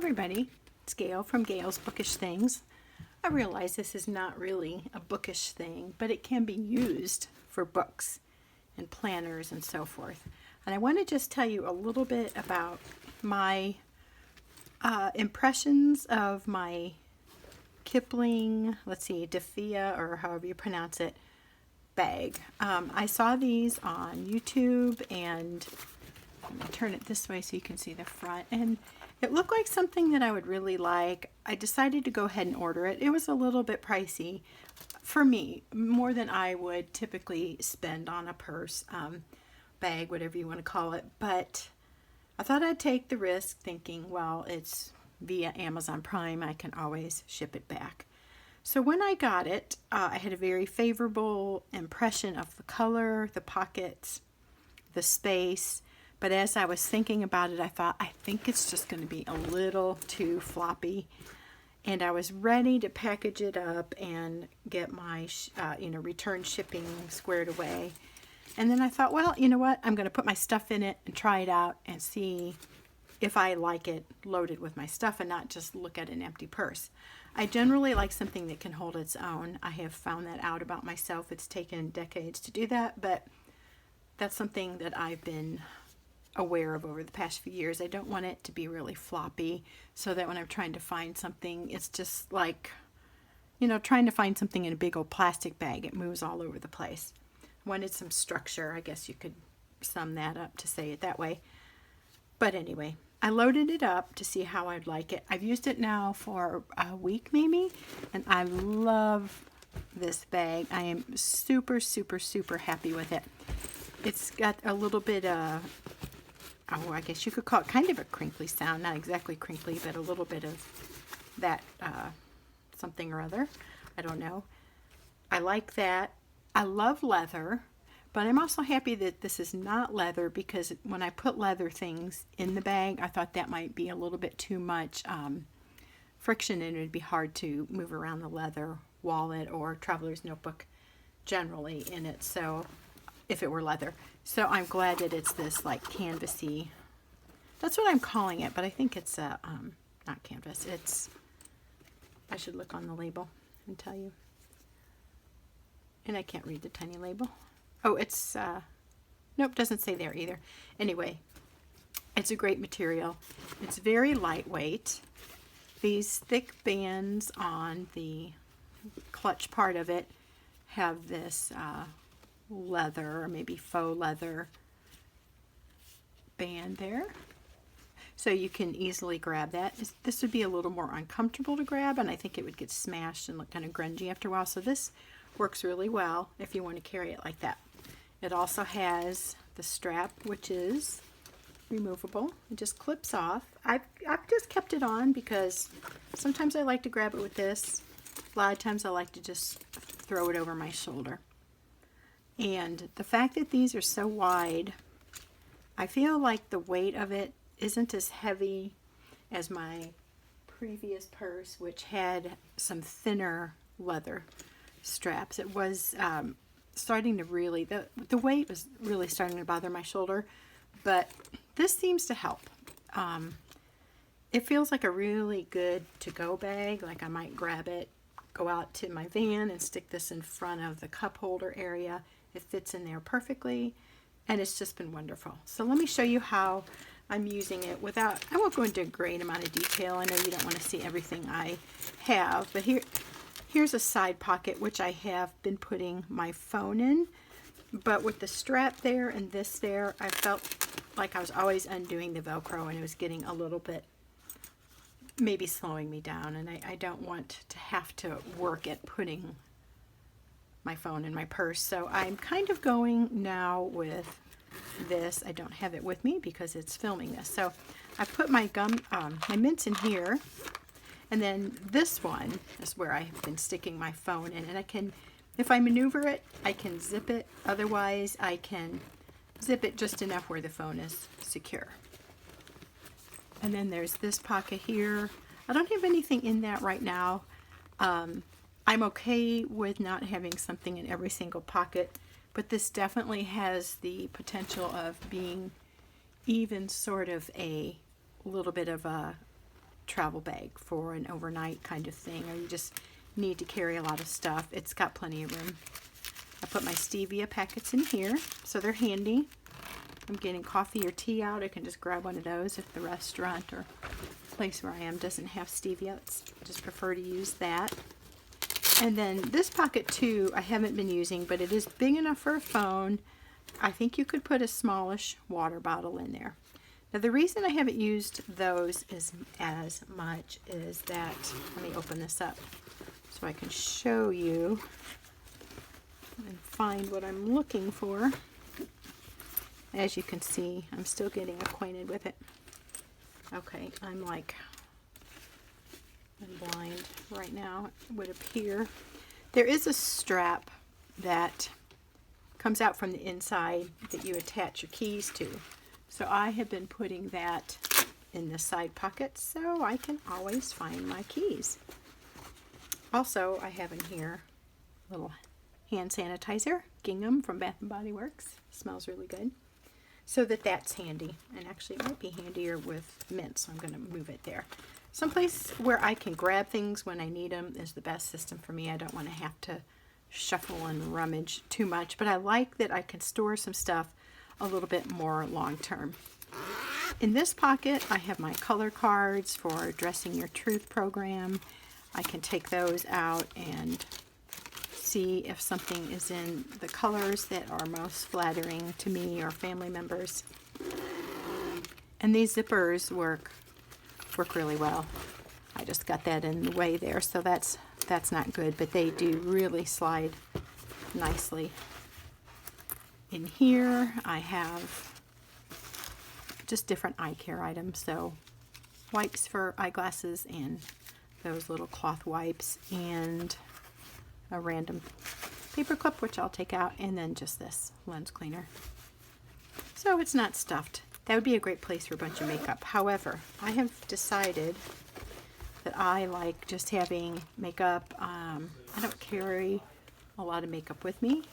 everybody, it's Gail from Gail's Bookish Things. I realize this is not really a bookish thing, but it can be used for books and planners and so forth. And I want to just tell you a little bit about my impressions of my Kipling, Defea, or however you pronounce it, bag. I saw these on YouTube, and I'm going to turn it this way so you can see the front, and it looked like something that I would really like. I decided to go ahead and order it. It was a little bit pricey for me, more than I would typically spend on a purse, bag, whatever you want to call it, but I thought I'd take the risk thinking, well, it's via Amazon Prime, I can always ship it back. So when I got it, I had a very favorable impression of the color, the pockets, the space. But as I was thinking about it, I thought, I think it's just going to be a little too floppy. And I was ready to package it up and get my, return shipping squared away. And then I thought, well, you know what? I'm going to put my stuff in it and try it out and see if I like it loaded with my stuff and not just look at an empty purse. I generally like something that can hold its own. I have found that out about myself. It's taken decades to do that, but that's something that I've been aware of over the past few years. I don't want it to be really floppy so that when I'm trying to find something, it's just like, trying to find something in a big old plastic bag. It moves all over the place. I wanted some structure. I guess you could sum that up to say it that way. But anyway, I loaded it up to see how I'd like it. I've used it now for a week maybe, and I love this bag. I am super, super, super happy with it. It's got a little bit of, I guess you could call it kind of a crinkly sound. Not exactly crinkly, but a little bit of that something or other. I don't know. I like that. I love leather, but I'm also happy that this is not leather, because when I put leather things in the bag, I thought that might be a little bit too much friction, and it would be hard to move around the leather wallet or traveler's notebook generally in it. So if it were leather. So I'm glad that it's this like canvasy, that's what I'm calling it, but I think it's not canvas. It's, I should look on the label and tell you. And I can't read the tiny label. Oh, it's, nope, doesn't say there either. Anyway, it's a great material. It's very lightweight. These thick bands on the clutch part of it have this leather, or maybe faux leather band there. So you can easily grab that. This would be a little more uncomfortable to grab, and I think it would get smashed and look kind of grungy after a while. So this works really well if you want to carry it like that. It also has the strap, which is removable. It just clips off. I've just kept it on because sometimes I like to grab it with this. A lot of times I like to just throw it over my shoulder. And the fact that these are so wide, I feel like the weight of it isn't as heavy as my previous purse, which had some thinner leather straps. It was starting to really, the weight was really starting to bother my shoulder, but this seems to help. It feels like a really good to-go bag. Like I might grab it, go out to my van and stick this in front of the cup holder area. It fits in there perfectly, and it's just been wonderful. So let me show you how I'm using it without, I won't go into a great amount of detail. I know you don't want to see everything I have, but here's a side pocket which I have been putting my phone in, but with the strap there and this there, I felt like I was always undoing the Velcro, and it was getting a little bit, maybe slowing me down, and I don't want to have to work at putting my phone in my purse. So I'm kind of going now with this. I don't have it with me because it's filming this. So I put my my mints in here, and then this one is where I've been sticking my phone in, and I can, if I maneuver it, I can zip it. Otherwise, I can zip it just enough where the phone is secure. And then there's this pocket here. I don't have anything in that right now. I'm okay with not having something in every single pocket, but this definitely has the potential of being even sort of a little bit of a travel bag for an overnight kind of thing, or you just need to carry a lot of stuff. It's got plenty of room. I put my stevia packets in here, so they're handy. I'm getting coffee or tea out, I can just grab one of those if the restaurant or place where I am doesn't have stevia. I just prefer to use that. And then this pocket too, I haven't been using, but it is big enough for a phone. I think you could put a smallish water bottle in there. Now the reason I haven't used those as much is that, let me open this up so I can show you and find what I'm looking for. As you can see, I'm still getting acquainted with it. Okay, I'm blind right now, it would appear. There is a strap that comes out from the inside that you attach your keys to. So I have been putting that in the side pocket so I can always find my keys. Also, I have in here a little hand sanitizer, gingham from Bath & Body Works. Smells really good. So that's handy. And actually it might be handier with mint, so I'm going to move it there. Someplace where I can grab things when I need them is the best system for me. I don't want to have to shuffle and rummage too much, but I like that I can store some stuff a little bit more long term. In this pocket, I have my color cards for Dressing Your Truth program. I can take those out and see if something is in the colors that are most flattering to me or family members. And these zippers work really well. I just got that in the way there, so that's not good, but they do really slide nicely. In here I have just different eye care items, so wipes for eyeglasses and those little cloth wipes, and a random paper clip which I'll take out, and then just this lens cleaner. So it's not stuffed. That would be a great place for a bunch of makeup. However, I have decided that I like just having makeup. I don't carry a lot of makeup with me,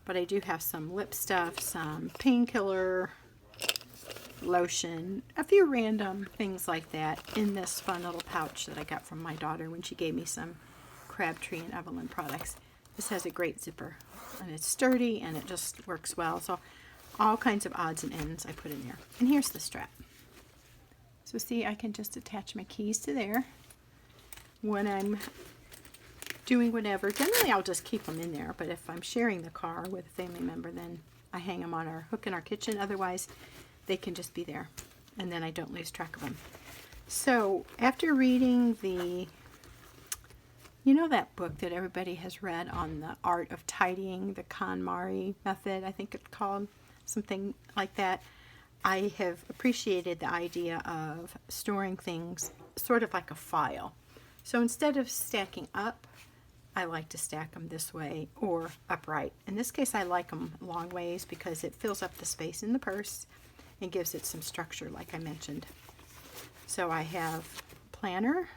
but I do have some lip stuff, some painkiller, lotion, a few random things like that in this fun little pouch that I got from my daughter when she gave me some Crabtree and Evelyn products. This has a great zipper, and it's sturdy, and it just works well. So all kinds of odds and ends I put in there. And here's the strap. So see, I can just attach my keys to there when I'm doing whatever. Generally I'll just keep them in there, but if I'm sharing the car with a family member, then I hang them on our hook in our kitchen. Otherwise they can just be there, and then I don't lose track of them. So after reading that book that everybody has read on the art of tidying, the KonMari method, I think it's called, something like that, I have appreciated the idea of storing things sort of like a file. So instead of stacking up, I like to stack them this way or upright. In this case I like them long ways because it fills up the space in the purse and gives it some structure, like I mentioned. So I have a planner,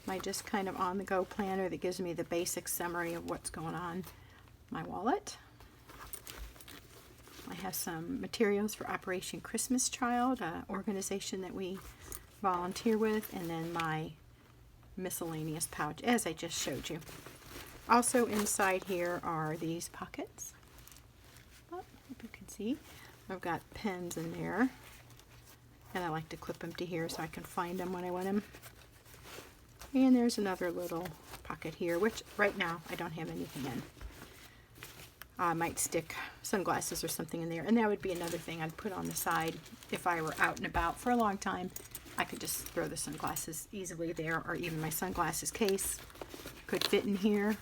my just kind of on-the-go planner that gives me the basic summary of what's going on. My wallet. I have some materials for Operation Christmas Child, an organization that we volunteer with, and then my miscellaneous pouch, as I just showed you. Also inside here are these pockets. Oh, hope you can see. I've got pens in there, and I like to clip them to here so I can find them when I want them. And there's another little pocket here, which right now I don't have anything in. I might stick sunglasses or something in there, and that would be another thing I'd put on the side. If I were out and about for a long time, I could just throw the sunglasses easily there, or even my sunglasses case could fit in here.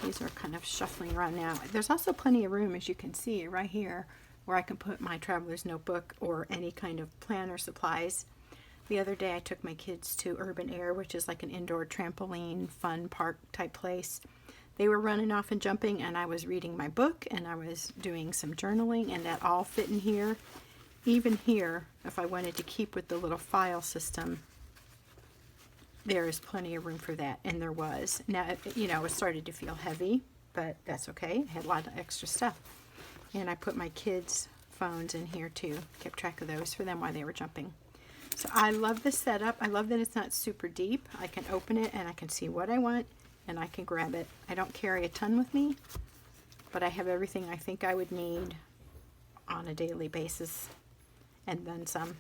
These are kind of shuffling around now. There's also plenty of room, as you can see, right here, where I can put my traveler's notebook or any kind of planner supplies. The other day I took my kids to Urban Air, which is like an indoor trampoline, fun park type place. They were running off and jumping, and I was reading my book, and I was doing some journaling, and that all fit in here. Even here, if I wanted to keep with the little file system, there is plenty of room for that, and there was. Now, it started to feel heavy, but that's okay. I had a lot of extra stuff. And I put my kids' phones in here too. Kept track of those for them while they were jumping. So I love this setup. I love that it's not super deep. I can open it and I can see what I want and I can grab it. I don't carry a ton with me, but I have everything I think I would need on a daily basis and then some.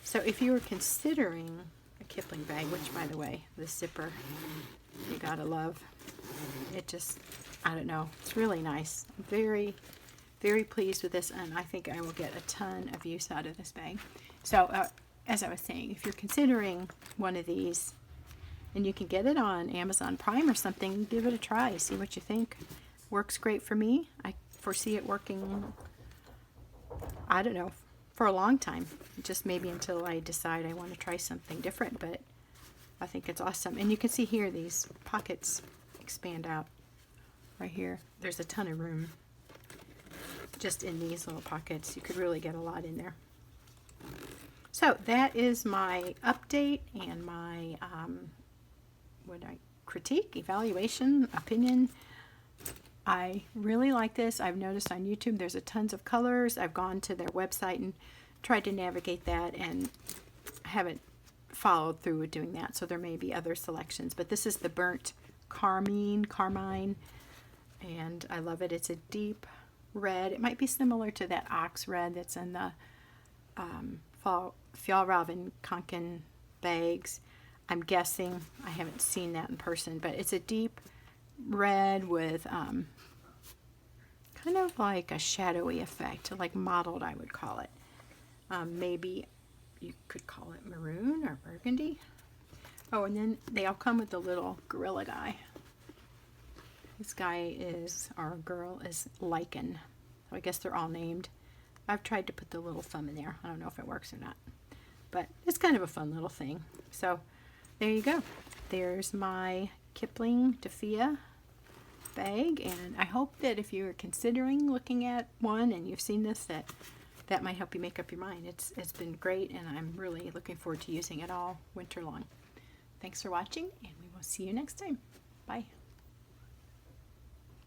So if you were considering a Kipling bag, which by the way, the zipper, you gotta love. It just, I don't know, it's really nice. I'm very, very pleased with this, and I think I will get a ton of use out of this bag. So as I was saying, if you're considering one of these, and you can get it on Amazon Prime or something, give it a try, see what you think. Works great for me. I foresee it working, I don't know, for a long time, just maybe until I decide I want to try something different, but I think it's awesome. And you can see here these pockets expand out right here. There's a ton of room just in these little pockets. You could really get a lot in there. So that is my update and my critique, evaluation, opinion. I really like this. I've noticed on YouTube there's a tons of colors. I've gone to their website and tried to navigate that and haven't followed through with doing that. So there may be other selections, but this is the burnt carmine, and I love it. It's a deep red. It might be similar to that ox red that's in the Fjallraven Kanken bags. I'm guessing. I haven't seen that in person, but it's a deep red with kind of like a shadowy effect, like mottled, I would call it. Maybe you could call it maroon or burgundy. Oh, and then they all come with the little gorilla guy. This guy is, or girl is lichen. So I guess they're all named. I've tried to put the little thumb in there. I don't know if it works or not, but it's kind of a fun little thing. So there you go. There's my Kipling Defea bag, and I hope that if you're considering looking at one and you've seen this, that might help you make up your mind. It's been great, and I'm really looking forward to using it all winter long. Thanks for watching, and we will see you next time. Bye.